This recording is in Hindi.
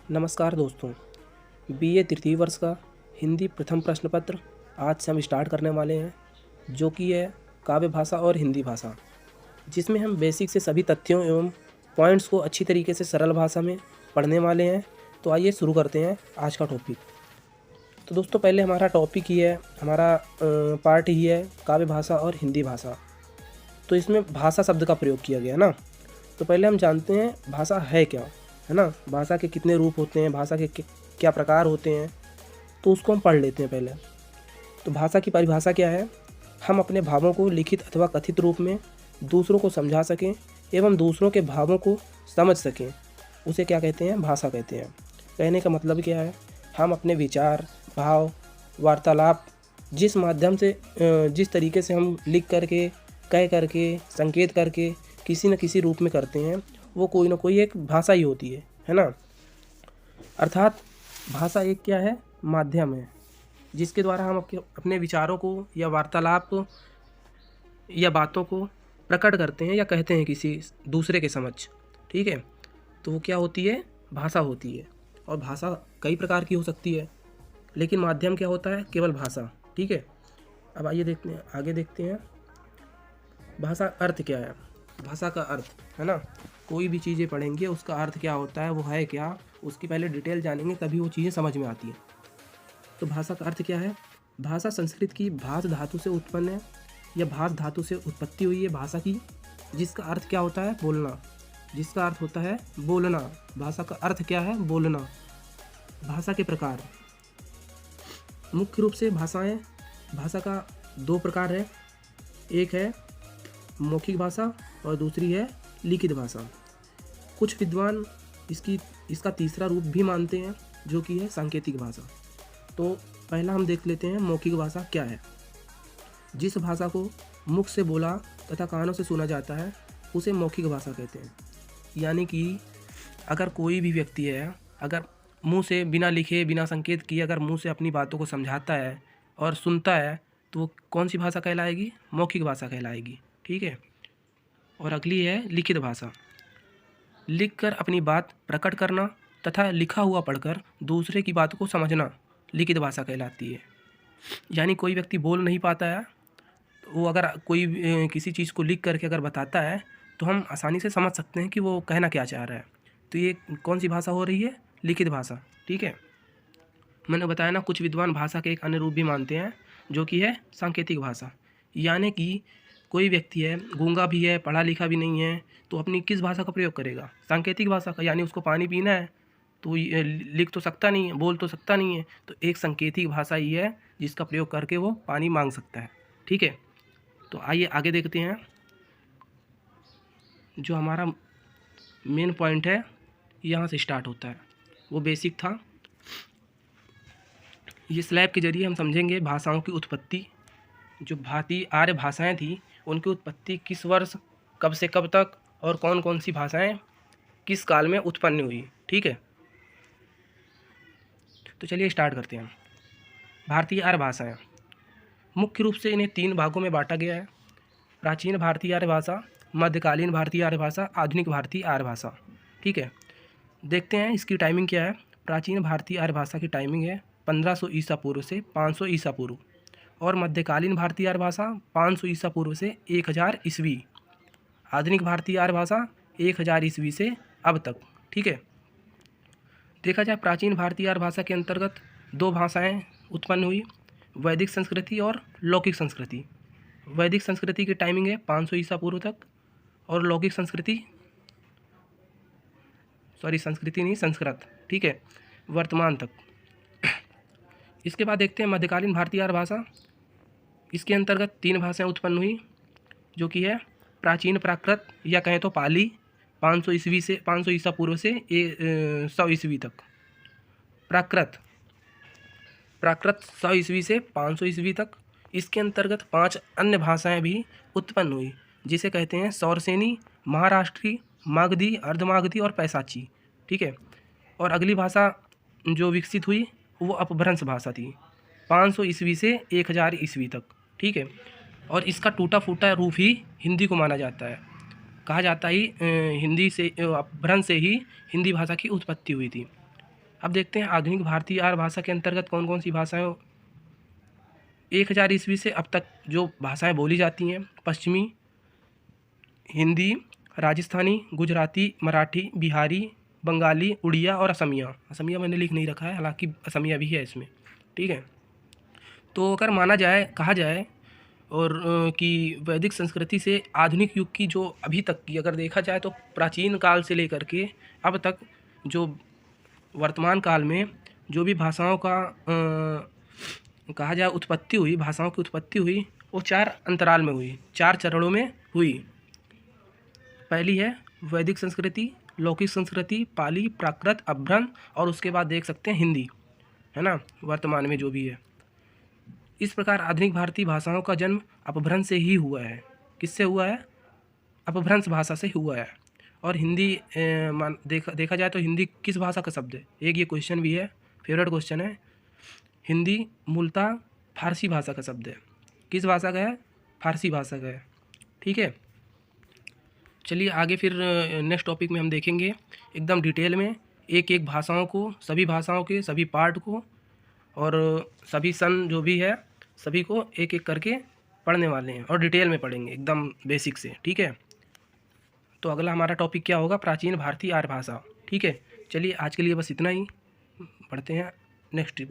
नमस्कार दोस्तों। बीए तृतीय वर्ष का हिंदी प्रथम प्रश्न पत्र आज से हम स्टार्ट करने वाले हैं, जो कि है काव्य भाषा और हिंदी भाषा, जिसमें हम बेसिक से सभी तथ्यों एवं पॉइंट्स को अच्छी तरीके से सरल भाषा में पढ़ने वाले हैं। तो आइए शुरू करते हैं आज का टॉपिक। तो दोस्तों, पहले हमारा टॉपिक ही है, हमारा पार्ट ही है काव्य भाषा और हिंदी भाषा। तो इसमें भाषा शब्द का प्रयोग किया गया ना। तो पहले हम जानते हैं भाषा है क्या, है ना। भाषा के कितने रूप होते हैं, भाषा के क्या प्रकार होते हैं, तो उसको हम पढ़ लेते हैं पहले। तो भाषा की परिभाषा क्या है? हम अपने भावों को लिखित अथवा कथित रूप में दूसरों को समझा सकें एवं दूसरों के भावों को समझ सकें, उसे क्या कहते हैं? भाषा कहते हैं। कहने का मतलब क्या है? हम अपने विचार, भाव, वार्तालाप जिस माध्यम से जिस तरीके से हम लिख करके, कह करके, संकेत करके किसी न किसी रूप में करते हैं, वो कोई ना कोई एक भाषा ही होती है ना। अर्थात भाषा एक क्या है? माध्यम है, जिसके द्वारा हम अपने विचारों को या वार्तालाप या बातों को प्रकट करते हैं या कहते हैं किसी दूसरे के समक्ष। ठीक है, तो वो क्या होती है? भाषा होती है। और भाषा कई प्रकार की हो सकती है, लेकिन माध्यम क्या होता है? केवल भाषा। ठीक है, अब आइए देखते हैं, आगे देखते हैं भाषा अर्थ क्या है। भाषा का अर्थ, है ना, कोई भी चीज़ें पढ़ेंगे उसका अर्थ क्या होता है, वो है क्या, उसकी पहले डिटेल जानेंगे तभी वो चीज़ें समझ में आती है। तो भाषा का अर्थ क्या है? भाषा संस्कृत की भाष धातु से उत्पन्न है, या भाष धातु से उत्पत्ति हुई है भाषा की, जिसका अर्थ क्या होता है? बोलना। जिसका अर्थ होता है बोलना। भाषा का अर्थ क्या है? बोलना। भाषा के प्रकार, मुख्य रूप से भाषा का दो प्रकार है। एक है मौखिक भाषा और दूसरी है लिखित भाषा। कुछ विद्वान इसका तीसरा रूप भी मानते हैं, जो कि है सांकेतिक भाषा। तो पहला हम देख लेते हैं मौखिक भाषा क्या है। जिस भाषा को मुख से बोला तथा कानों से सुना जाता है, उसे मौखिक भाषा कहते हैं। यानी कि अगर कोई भी व्यक्ति है, अगर मुंह से बिना लिखे, बिना संकेत किए अगर मुंह से अपनी बातों को समझाता है और सुनता है, तो वो कौन सी भाषा कहलाएगी? मौखिक भाषा कहलाएगी। ठीक है, और अगली है लिखित भाषा। लिखकर अपनी बात प्रकट करना तथा लिखा हुआ पढ़कर दूसरे की बात को समझना लिखित भाषा कहलाती है। यानी कोई व्यक्ति बोल नहीं पाता है, तो वो अगर कोई किसी चीज़ को लिख करके अगर बताता है, तो हम आसानी से समझ सकते हैं कि वो कहना क्या चाह रहा है। तो ये कौन सी भाषा हो रही है? लिखित भाषा। ठीक है, मैंने बताया ना, कुछ विद्वान भाषा के एक अन्य रूप भी मानते हैं, जो कि है सांकेतिक भाषा। यानी कि कोई व्यक्ति है, गूंगा भी है, पढ़ा लिखा भी नहीं है, तो अपनी किस भाषा का प्रयोग करेगा? सांकेतिक भाषा का। यानी उसको पानी पीना है, तो ये लिख तो सकता नहीं है, बोल तो सकता नहीं है, तो एक सांकेतिक भाषा ही है जिसका प्रयोग करके वो पानी मांग सकता है। ठीक है, तो आइए आगे देखते हैं। जो हमारा मेन पॉइंट है, यहाँ से स्टार्ट होता है, वो बेसिक था। ये स्लैब के जरिए हम समझेंगे भाषाओं की उत्पत्ति। जो भारतीय आर्य भाषाएं थी, उनकी उत्पत्ति किस वर्ष, कब से कब तक, और कौन कौन सी भाषाएं किस काल में उत्पन्न हुई। ठीक है, तो चलिए स्टार्ट करते हैं। भारतीय आर्य भाषाएं, मुख्य रूप से इन्हें तीन भागों में बांटा गया है: प्राचीन भारतीय आर्य भाषा, मध्यकालीन भारतीय आर्य भाषा, आधुनिक भारतीय आर्य भाषा। ठीक है, देखते हैं इसकी टाइमिंग क्या है। प्राचीन भारतीय आर्य भाषा की टाइमिंग है 1500 ईसा पूर्व से 500 ईसा पूर्व, और मध्यकालीन भारतीय आर्य भाषा 500 ईसा पूर्व से 1000 ईस्वी। आधुनिक भारतीय आर्य भाषा 1000 ईस्वी से अब तक। ठीक है, देखा जाए प्राचीन भारतीय आर्य भाषा के अंतर्गत दो भाषाएं उत्पन्न हुई: वैदिक संस्कृति और लौकिक संस्कृति। वैदिक संस्कृति की टाइमिंग है 500 ईसा पूर्व तक, और लौकिक संस्कृति, संस्कृति नहीं, संस्कृत, ठीक है, वर्तमान तक। इसके बाद देखते हैं मध्यकालीन भारतीय आर्य भाषा। इसके अंतर्गत तीन भाषाएं उत्पन्न हुई, जो कि है प्राचीन प्राकृत, या कहें तो पाली, 500 ईस्वी से 500 ईसा पूर्व से 100 ईस्वी तक। प्राकृत 100 ईस्वी से 500 ईस्वी तक। इसके अंतर्गत 5 अन्य भाषाएं भी उत्पन्न हुई, जिसे कहते हैं सौरसेनी, महाराष्ट्री, मागधी, अर्धमागधी और पैसाची। ठीक है, और अगली भाषा जो विकसित हुई वो अपभ्रंश भाषा थी, 500 ईस्वी से 1000 ईस्वी तक। ठीक है, और इसका टूटा फूटा रूप ही हिंदी को माना जाता है। कहा जाता है हिंदी से, अपभ्रंश से ही हिंदी भाषा की उत्पत्ति हुई थी। अब देखते हैं आधुनिक भारतीय आर्य भाषा के अंतर्गत कौन कौन सी भाषाएं 1000 ईस्वी से अब तक जो भाषाएं बोली जाती हैं। पश्चिमी हिंदी, राजस्थानी, गुजराती, मराठी, बिहारी, बंगाली, उड़िया और असमिया। असमिया मैंने लिख नहीं रखा है, हालांकि असमिया भी है इसमें, ठीक है। तो अगर माना जाए, कहा जाए और कि वैदिक संस्कृति से आधुनिक युग की जो अभी तक की अगर देखा जाए तो प्राचीन काल से लेकर के अब तक जो वर्तमान काल में जो भी भाषाओं का कहा जाए उत्पत्ति हुई, भाषाओं की उत्पत्ति हुई, वो 4 अंतराल में हुई, 4 चरणों में हुई। पहली है वैदिक संस्कृति, लौकिक संस्कृति, पाली, प्राकृत, अभ्रंश और उसके बाद देख सकते हैं हिंदी, है ना, वर्तमान में जो भी है। इस प्रकार आधुनिक भारतीय भाषाओं का जन्म अपभ्रंश से ही हुआ है। किससे हुआ है? अपभ्रंश भाषा से हुआ है। और हिंदी देखा जाए तो हिंदी किस भाषा का शब्द है? एक ये क्वेश्चन भी है, फेवरेट क्वेश्चन है। हिंदी मूलतः फारसी भाषा का शब्द है। किस भाषा का है? फारसी भाषा का है, ठीक है। चलिए आगे फिर नेक्स्ट टॉपिक में हम देखेंगे एकदम डिटेल में एक एक भाषाओं को, सभी भाषाओं के सभी पार्ट को और सभी सन जो भी है सभी को एक एक करके पढ़ने वाले हैं और डिटेल में पढ़ेंगे एकदम बेसिक से, ठीक है। तो अगला हमारा टॉपिक क्या होगा? प्राचीन भारतीय आर्य भाषा, ठीक है। चलिए आज के लिए बस इतना ही, पढ़ते हैं नेक्स्ट